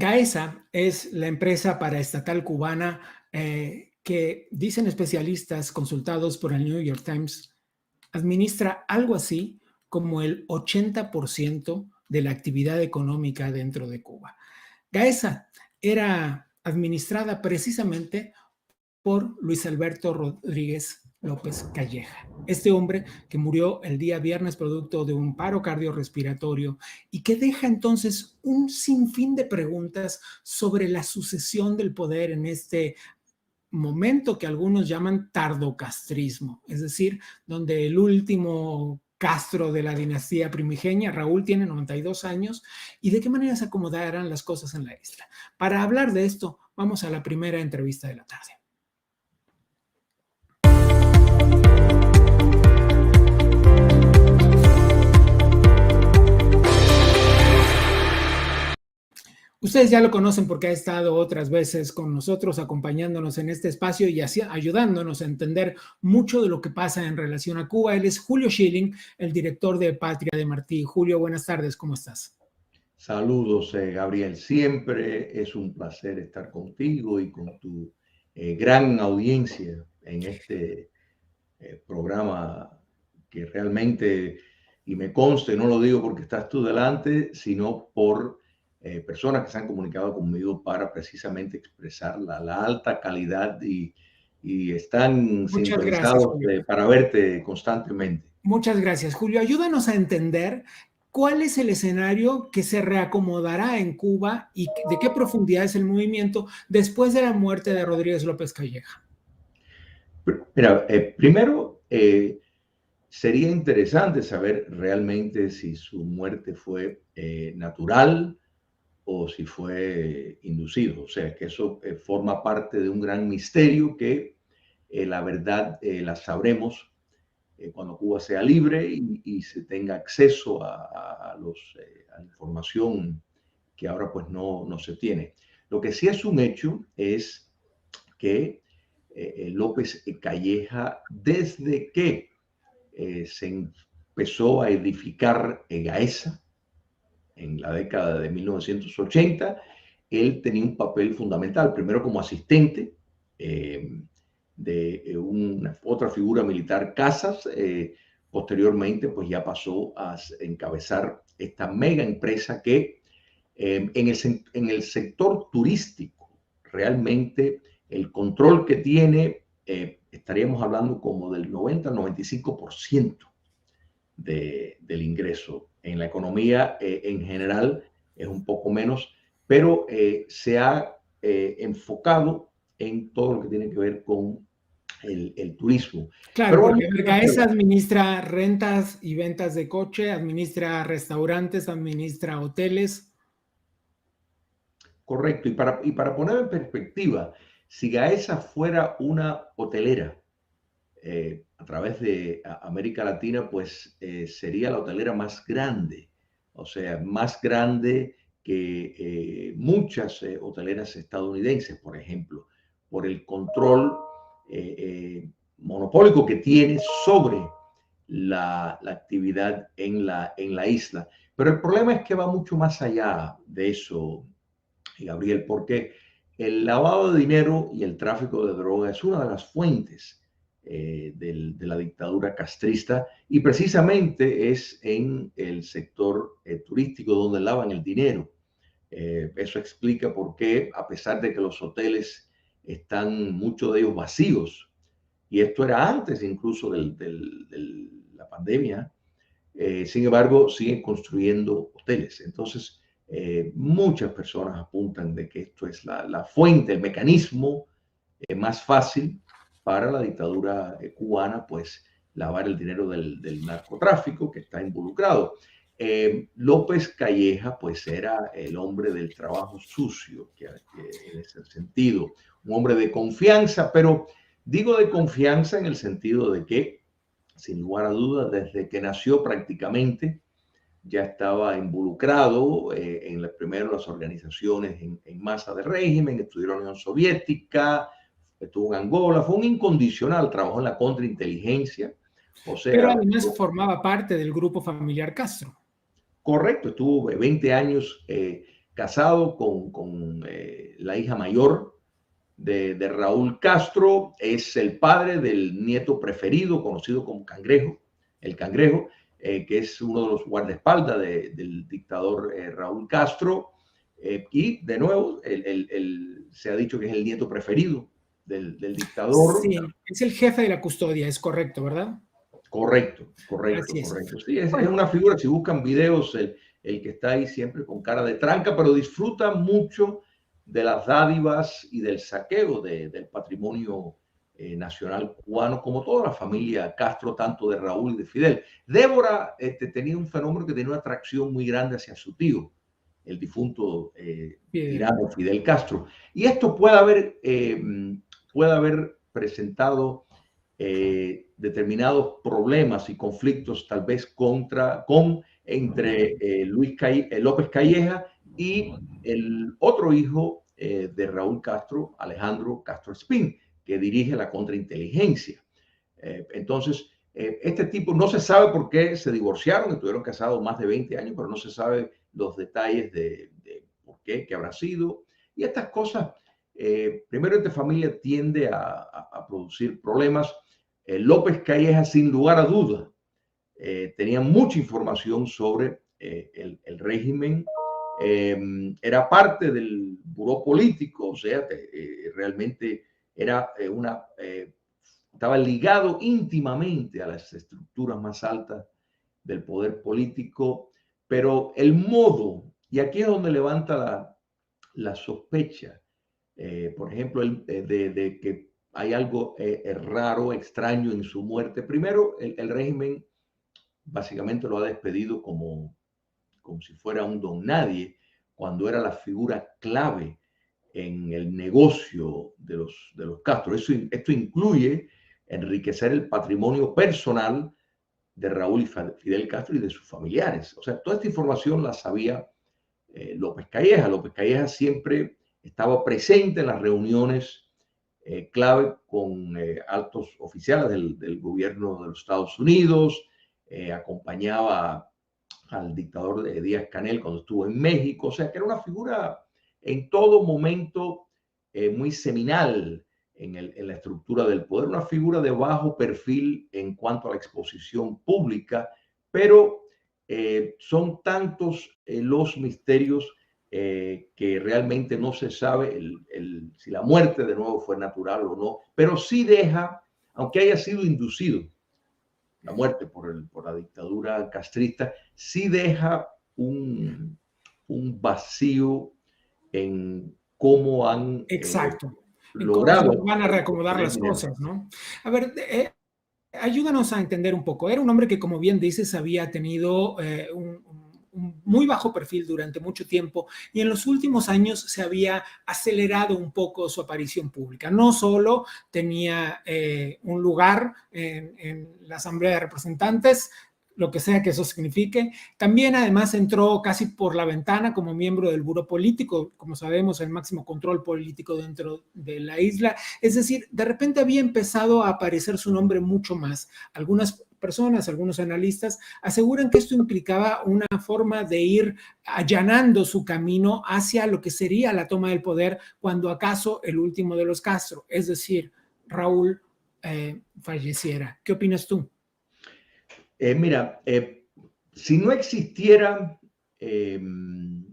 Gaesa es la empresa paraestatal cubana que, dicen especialistas consultados por el New York Times, administra algo así como el 80% de la actividad económica dentro de Cuba. Gaesa era administrada precisamente por Luis Alberto Rodríguez López Calleja, este hombre que murió el día viernes producto de un paro cardiorrespiratorio y que deja entonces un sinfín de preguntas sobre la sucesión del poder en este momento que algunos llaman tardocastrismo, es decir, donde el último Castro de la dinastía primigenia, Raúl, tiene 92 años, y de qué manera se acomodarán las cosas en la isla. Para hablar de esto, vamos a la primera entrevista de la tarde. Ustedes ya lo conocen porque ha estado otras veces con nosotros, acompañándonos en este espacio y así ayudándonos a entender mucho de lo que pasa en relación a Cuba. Él es Julio Schilling, el director de Patria de Martí. Julio, buenas tardes, ¿cómo estás? Saludos, Gabriel. Siempre es un placer estar contigo y con tu gran audiencia en este programa que realmente, y me conste, no lo digo porque estás tú delante, sino por personas que se han comunicado conmigo para precisamente expresar la alta calidad y están Muchas gracias, sintonizados Julio. para verte constantemente. Muchas gracias, Julio. Ayúdanos a entender cuál es el escenario que se reacomodará en Cuba y de qué profundidad es el movimiento después de la muerte de Rodríguez López Calleja. Mira, primero, sería interesante saber realmente si su muerte fue natural o si fue inducido. O sea, que eso forma parte de un gran misterio que la verdad la sabremos cuando Cuba sea libre y se tenga acceso a la información que ahora pues no se tiene. Lo que sí es un hecho es que López Calleja, desde que se empezó a edificar Gaesa en la década de 1980, él tenía un papel fundamental, primero como asistente de una otra figura militar, Casas, posteriormente pues ya pasó a encabezar esta mega empresa que en el sector turístico realmente el control que tiene, estaríamos hablando como del 90-95% del ingreso. En la economía en general es un poco menos, pero se ha enfocado en todo lo que tiene que ver con el turismo. Claro, Pero porque vamos Gaesa administra rentas y ventas de coche, administra restaurantes, administra hoteles. correcto, y para poner en perspectiva, si Gaesa fuera una hotelera, a través de América Latina, pues sería la hotelera más grande, o sea, más grande que muchas hoteleras estadounidenses, por ejemplo, por el control monopólico que tiene sobre la actividad en la isla. Pero el problema es que va mucho más allá de eso, Gabriel, porque el lavado de dinero y el tráfico de droga es una de las fuentes de la dictadura castrista y precisamente es en el sector turístico donde lavan el dinero. Eso explica por qué, a pesar de que los hoteles están muchos de ellos vacíos, y esto era antes incluso de la pandemia, sin embargo siguen construyendo hoteles. Entonces, muchas personas apuntan de que esto es la fuente, el mecanismo más fácil para la dictadura cubana, pues lavar el dinero del narcotráfico que está involucrado. López Calleja, pues era el hombre del trabajo sucio, que en ese sentido, un hombre de confianza, pero digo de confianza en el sentido de que, sin lugar a dudas, desde que nació prácticamente, ya estaba involucrado en las organizaciones en masa del régimen, estudió en la Unión Soviética, estuvo en Angola, fue un incondicional, trabajó en la contrainteligencia, o Pero sea, además formaba parte del grupo familiar Castro. correcto, estuvo 20 años casado con la hija mayor de Raúl Castro, es el padre del nieto preferido, conocido como Cangrejo, el Cangrejo, que es uno de los guardaespaldas del dictador Raúl Castro. Y de nuevo, se ha dicho que es el nieto preferido del dictador. Sí, es el jefe de la custodia, es correcto, ¿verdad? Correcto, correcto, Así es. correcto. Sí, es Bueno, una figura, si buscan videos, el que está ahí siempre con cara de tranca, pero disfruta mucho de las dádivas y del saqueo del patrimonio nacional cubano, como toda la familia Castro, tanto de Raúl y de Fidel. Débora tenía un fenómeno que tenía una atracción muy grande hacia su tío, el difunto bien, tirano Fidel Castro. Y esto puede haber presentado determinados problemas y conflictos tal vez entre López Calleja y el otro hijo de Raúl Castro, Alejandro Castro Espín, que dirige la contrainteligencia. Entonces, este tipo no se sabe por qué se divorciaron, estuvieron casados más de 20 años, pero no se sabe los detalles de por qué habrá sido. Y estas cosas, primero, esta familia tiende a producir problemas. López Calleja, sin lugar a dudas, tenía mucha información sobre el régimen, era parte del buró político, o sea, realmente era estaba ligado íntimamente a las estructuras más altas del poder político, pero el modo, y aquí es donde levanta la sospecha, por ejemplo, de que hay algo raro, extraño en su muerte. Primero, el régimen básicamente lo ha despedido como si fuera un don nadie, cuando era la figura clave en el negocio de los Castro. Esto incluye enriquecer el patrimonio personal de Raúl y Fidel Castro y de sus familiares. O sea, toda esta información la sabía López Calleja. López Calleja siempre estaba presente en las reuniones clave con altos oficiales del gobierno de los Estados Unidos, acompañaba al dictador de Díaz-Canel cuando estuvo en México, o sea que era una figura en todo momento muy seminal en la estructura del poder, una figura de bajo perfil en cuanto a la exposición pública, pero son tantos los misterios que realmente no se sabe si la muerte de nuevo fue natural o no, pero sí deja, aunque haya sido inducido, la muerte por la dictadura castrista, sí deja un vacío en cómo han exacto. En cómo se logrado van a reacomodar obtener las dinero. cosas, ¿no? A ver, ayúdanos a entender un poco. Era un hombre que, como bien dices, había tenido un muy bajo perfil durante mucho tiempo y en los últimos años se había acelerado un poco su aparición pública. No solo tenía un lugar en la Asamblea de Representantes, lo que sea que eso signifique. También además entró casi por la ventana como miembro del Buró Político, como sabemos, el máximo control político dentro de la isla. Es decir, de repente había empezado a aparecer su nombre mucho más. Algunas personas, algunos analistas, aseguran que esto implicaba una forma de ir allanando su camino hacia lo que sería la toma del poder cuando acaso el último de los Castro, es decir, Raúl, falleciera. ¿Qué opinas tú? Mira, si no existiera el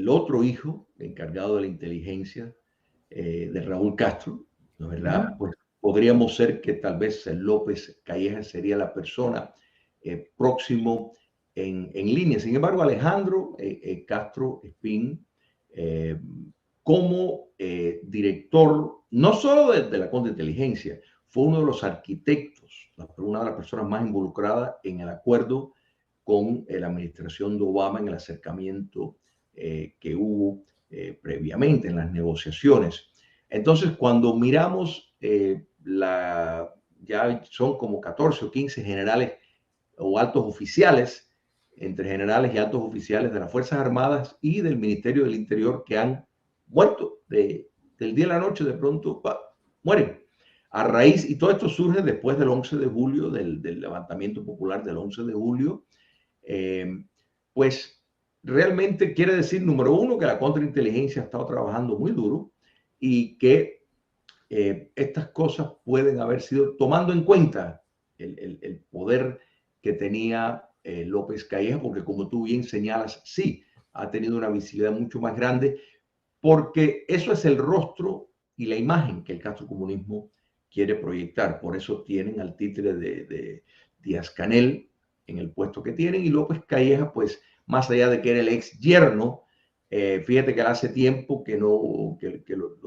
otro hijo encargado de la inteligencia de Raúl Castro, ¿no es verdad? Pues podríamos ser que tal vez López Calleja sería la persona próximo en línea. Sin embargo, Alejandro Castro Espín, como director, no solo de la contrainteligencia, fue uno de los arquitectos, una de las personas más involucradas en el acuerdo con la administración de Obama en el acercamiento que hubo previamente en las negociaciones. Entonces, cuando miramos ya son como 14 o 15 generales o altos oficiales, entre generales y altos oficiales de las Fuerzas Armadas y del Ministerio del Interior que han muerto del día a la noche, de pronto mueren. A raíz, y todo esto surge después del 11 de julio, del levantamiento popular del 11 de julio, pues realmente quiere decir, número uno, que la contrainteligencia ha estado trabajando muy duro y que estas cosas pueden haber sido, tomando en cuenta el poder que tenía López Calleja, porque como tú bien señalas, sí, ha tenido una visibilidad mucho más grande, porque eso es el rostro y la imagen que el castrocomunismo quiere proyectar. Por eso tienen al títere de Díaz-Canel en el puesto que tienen, y López Calleja, pues, más allá de que era el ex yerno, fíjate que hace tiempo que lo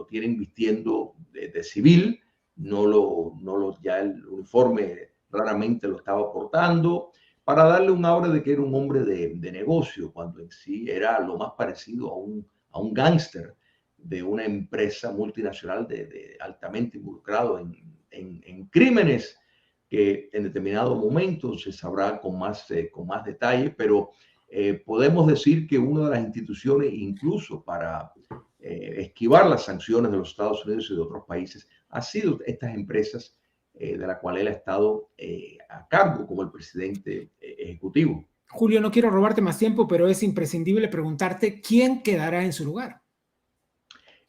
tienen vistiendo de civil, ya el uniforme raramente lo estaba portando, para darle un aura de que era un hombre de negocio, cuando en sí era lo más parecido a un gángster de una empresa multinacional altamente involucrado en crímenes que en determinado momento se sabrá con más detalle, pero podemos decir que una de las instituciones, incluso para esquivar las sanciones de los Estados Unidos y de otros países, ha sido estas empresas de las cuales él ha estado a cargo como el presidente ejecutivo. Julio, no quiero robarte más tiempo, pero es imprescindible preguntarte quién quedará en su lugar.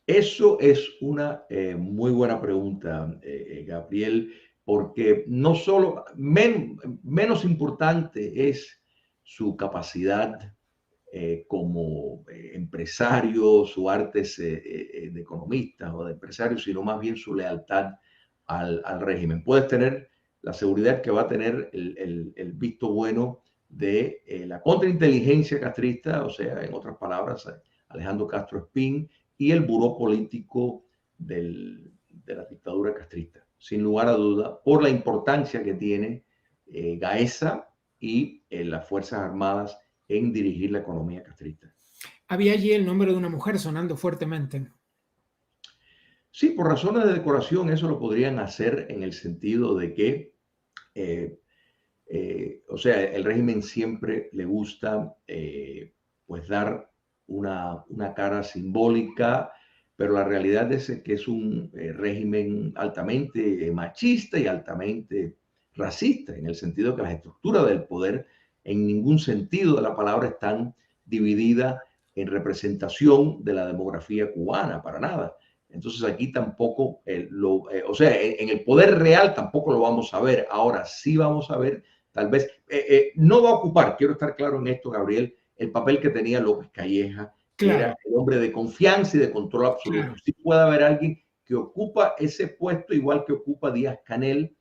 Eso es una muy buena pregunta, Gabriel, porque no solo, menos importante es su capacidad como empresario, su arte de economista o de empresario, sino más bien su lealtad al régimen. Puedes tener la seguridad que va a tener el visto bueno de la contrainteligencia castrista, o sea, en otras palabras, Alejandro Castro Espín, y el buró político de la dictadura castrista, sin lugar a duda, por la importancia que tiene Gaesa y las Fuerzas Armadas en dirigir la economía castrista. Había allí el nombre de una mujer sonando fuertemente. Sí, por razones de decoración eso lo podrían hacer en el sentido de que, o sea, el régimen siempre le gusta pues dar una cara simbólica, pero la realidad es que es un régimen altamente machista y altamente racista, en el sentido que las estructuras del poder en ningún sentido de la palabra están divididas en representación de la demografía cubana, para nada. Entonces aquí tampoco, o sea, en el poder real tampoco lo vamos a ver. Ahora sí vamos a ver, tal vez, no va a ocupar, quiero estar claro en esto, Gabriel, el papel que tenía López Calleja, que Claro, era el hombre de confianza y de control absoluto. claro. Sí puede haber alguien que ocupa ese puesto igual que ocupa Díaz-Canel,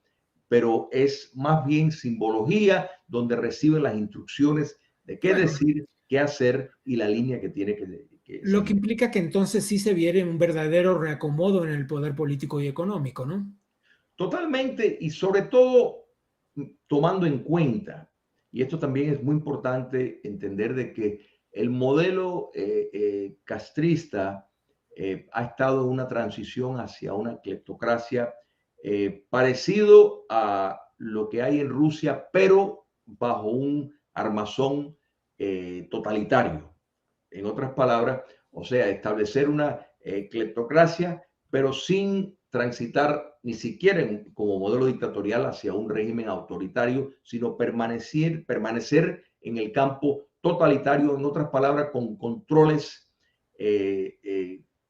pero es más bien simbología donde reciben las instrucciones de qué Bueno, decir, qué hacer y la línea que tiene que lo que seguir. implica que entonces sí se viene un verdadero reacomodo en el poder político y económico, ¿no? Totalmente, y sobre todo tomando en cuenta, y esto también es muy importante entender de que el modelo castrista ha estado en una transición hacia una cleptocracia parecido a lo que hay en Rusia, pero bajo un armazón totalitario. En otras palabras, o sea, establecer una cleptocracia, pero sin transitar ni siquiera como modelo dictatorial hacia un régimen autoritario, sino permanecer en el campo totalitario, en otras palabras, con controles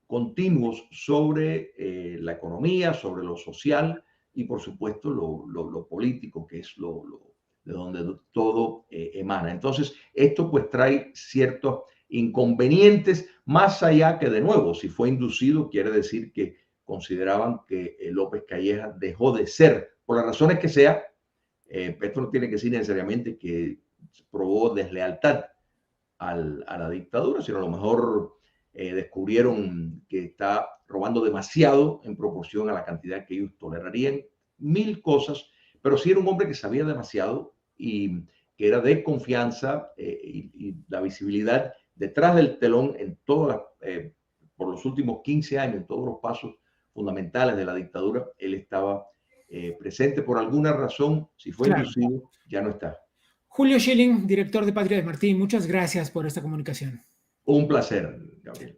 continuos sobre la economía, sobre lo social y, por supuesto, lo político, que es de donde todo emana. Entonces, esto pues trae ciertos inconvenientes, más allá que, de nuevo, si fue inducido, quiere decir que consideraban que López Calleja dejó de ser, por las razones que sea, esto no tiene que decir necesariamente que probó deslealtad a la dictadura, sino a lo mejor descubrieron que está robando demasiado en proporción a la cantidad que ellos tolerarían, mil cosas, pero sí era un hombre que sabía demasiado y que era de confianza y la visibilidad detrás del telón en todas por los últimos 15 años, en todos los pasos fundamentales de la dictadura, él estaba presente por alguna razón, si fue Claro. inducido, ya no está. Julio Schilling, director de Patria de Martín, muchas gracias por esta comunicación. Un placer, Gabriel.